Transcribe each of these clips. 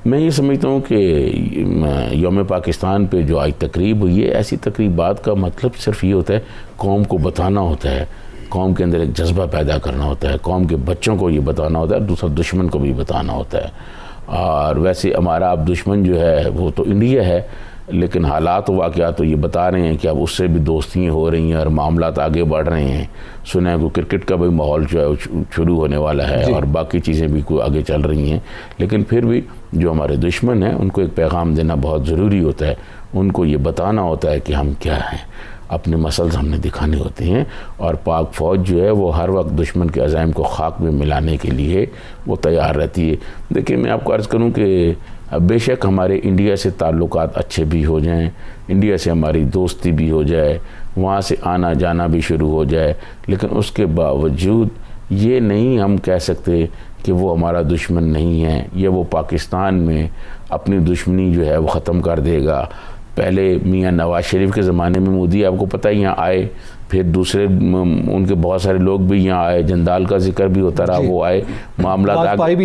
मैं ये समझता हूँ कि यौम पाकिस्तान पे जो आज तकरीब हुई है, ऐसी तकरीबात का मतलब सिर्फ ये होता है कौम को बताना होता है, कौम के अंदर एक जज्बा पैदा करना होता है, कौम के बच्चों को ये बताना होता है, दूसरा दुश्मन को भी बताना होता है। और वैसे हमारा अब दुश्मन जो है वो तो इंडिया है, लेकिन हालात वाक़यात तो ये बता रहे हैं कि अब उससे भी दोस्तियाँ हो रही हैं और मामलात आगे बढ़ रहे हैं। सुना है कि क्रिकेट का भी माहौल जो है शुरू होने वाला है और बाकी चीज़ें भी कोई आगे चल रही हैं। लेकिन फिर भी जो हमारे दुश्मन हैं उनको एक पैगाम देना बहुत ज़रूरी होता है, उनको ये बताना होता है कि हम क्या हैं, अपने मसल्स हमने दिखाने होते हैं। और पाक फ़ौज जो है वो हर वक्त दुश्मन के अज़ाइम को खाक में मिलाने के लिए वो तैयार रहती है। देखिए, मैं आपको अर्ज़ करूँ कि बेशक हमारे इंडिया से ताल्लुकात अच्छे भी हो जाएं, इंडिया से हमारी दोस्ती भी हो जाए, वहाँ से आना जाना भी शुरू हो जाए, लेकिन उसके बावजूद ये नहीं हम कह सकते कि वो हमारा दुश्मन नहीं है या वो पाकिस्तान में अपनी दुश्मनी जो है वो ख़त्म कर देगा। पहले मियाँ नवाज शरीफ के ज़माने में मोदी आपको पता है यहाँ आए, फिर दूसरे उनके बहुत सारे लोग भी यहाँ आए, जंदाल का जिक्र भी होता रहा, वो आए, मामला वाजपेयी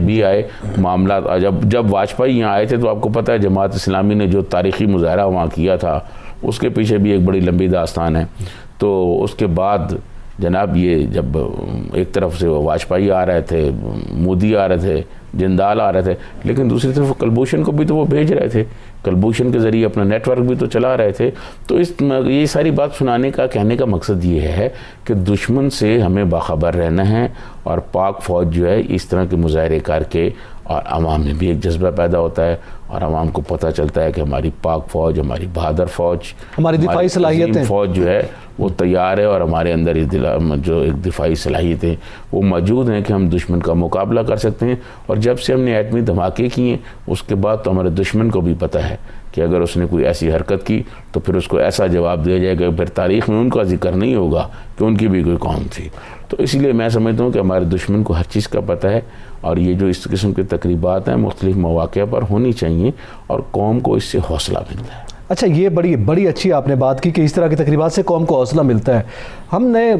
भी आए मामला। जब वाजपेयी यहाँ आए थे तो आपको पता है जमात इस्लामी ने जो तारीख़ी मुजाहरा वहाँ किया था उसके पीछे भी एक बड़ी लंबी दास्तान है। तो उसके बाद जनाब ये जब एक तरफ से वाजपेयी आ रहे थे, मोदी आ रहे थे, जिंदाल आ रहे थे, लेकिन दूसरी तरफ कुलभूषण को भी तो वो भेज रहे थे, कुलभूषण के ज़रिए अपना नेटवर्क भी तो चला रहे थे। तो ये सारी बात सुनाने का कहने का मकसद ये है कि दुश्मन से हमें बाखबर रहना है और पाक फ़ौज जो है इस तरह के मुजाहरे करके और आवाम में भी एक जज्बा पैदा होता है और आवाम को पता चलता है कि हमारी पाक फ़ौज, हमारी बहादुर फ़ौज, हमारी दिफाई सलाहियतें, फ़ौज जो है वो तैयार है और हमारे अंदर जो एक दिफाई सलाहियतें वो मौजूद हैं कि हम दुश्मन का मुकाबला कर सकते हैं। और जब से हमने एटमी धमाके किए उसके बाद तो हमारे दुश्मन को भी पता है कि अगर उसने कोई ऐसी हरकत की तो फिर उसको ऐसा जवाब दिया जाएगा, फिर तारीख़ में उनका जिक्र नहीं होगा कि उनकी भी कोई कौम थी। तो इसलिए मैं समझता हूँ कि हमारे दुश्मन को हर चीज़ का पता है और ये जो इस किस्म की तकरीबात हैं मुख्तलिफ़ मौक़े पर होनी चाहिए और कौम को इससे हौसला मिलता है। अच्छा, ये बड़ी अच्छी आपने बात की कि इस तरह की तकरीबात से कौम को हौसला मिलता है। हमने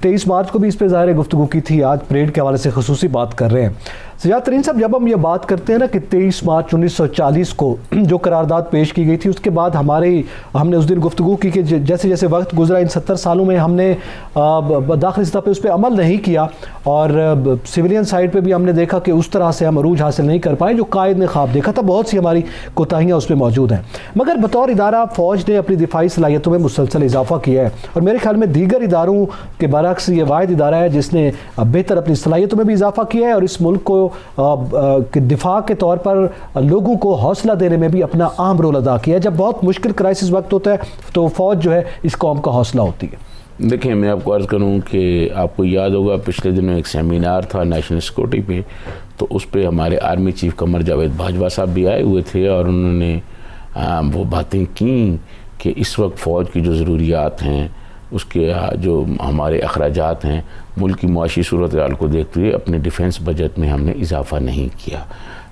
23 मार्च को भी इस पर ज़ाहिर गुफ्तगू की थी, आज परेड के हवाले से खुसूसी बात कर रहे हैं। सजाद तरीन साहब, जब हम ये बात करते हैं ना कि 23 मार्च 1940 को जो करारदाद पेश की गई थी उसके बाद हमने उस दिन गुफ्तगू की कि जैसे जैसे वक्त गुजरा इन 70 सालों में हमने दाखिली सतह पे उस पर अमल नहीं किया और सिविलियन साइड पे भी हमने देखा कि उस तरह से हम अरूज हासिल नहीं कर पाए जो कायद ने ख्वाब देखा था। बहुत सी हमारी कोताहियाँ उस पर मौजूद हैं, मगर बतौर इदारा फ़ौज ने अपनी दिफाई सलाहियतों में मुसलसल इजाफा किया है और मेरे ख्याल में दीगर इदारों के बरक्स ये वाहिद इदारा है जिसने बेहतर अपनी सलाहियतों में भी इजाफा किया है और इस मुल्क को दिफा के तौर पर लोगों को हौसला देने में भी अपना अहम रोल अदा किया है। जब बहुत मुश्किल क्राइसिस वक्त होता है तो फ़ौज जो है इस कौम का हौसला होती है। देखिए, मैं आपको अर्ज़ करूँ कि आपको याद होगा पिछले दिनों एक सेमिनार था नेशनल सिक्योरिटी पे, तो उस पर हमारे आर्मी चीफ कमर जावेद बाजवा साहब भी आए हुए थे और उन्होंने वो बातें की कि इस वक्त फ़ौज की जो ज़रूरियात हैं उसके जो हमारे अखराजात हैं मुल्क की मुआशी सूरत हाल को देखते हुए अपने डिफेंस बजट में हमने इजाफ़ा नहीं किया।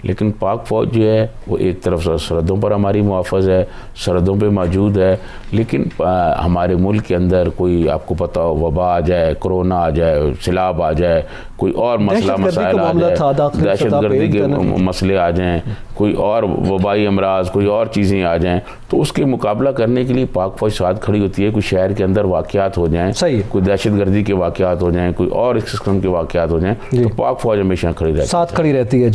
लेकिन पाक फ़ौज जो है वो एक तरफ से सरहदों पर हमारी मुहाफ़िज़ है, सरहदों पे मौजूद है, लेकिन हमारे मुल्क के अंदर कोई आपको पता हो वबा आ जाए, कोरोना आ जाए, सैलाब आ जाए, कोई और मसला मसाइल आ जाए, दहशतगर्दी के मसले आ जाएँ, कोई और वबाई अमराज, कोई और चीज़ें आ जाएँ, तो उसके मुकाबला करने के लिए पाक फ़ौज साथ खड़ी होती है। कोई शहर के अंदर वाक़यात हो जाएँ, कोई दहशतगर्दी के वाक़यात हो जाएँ, कोई और इस किस्म के वाक़यात हो जाएँ, तो पाक फ़ौज हमेशा खड़ी रहती है, साथ खड़ी रहती है।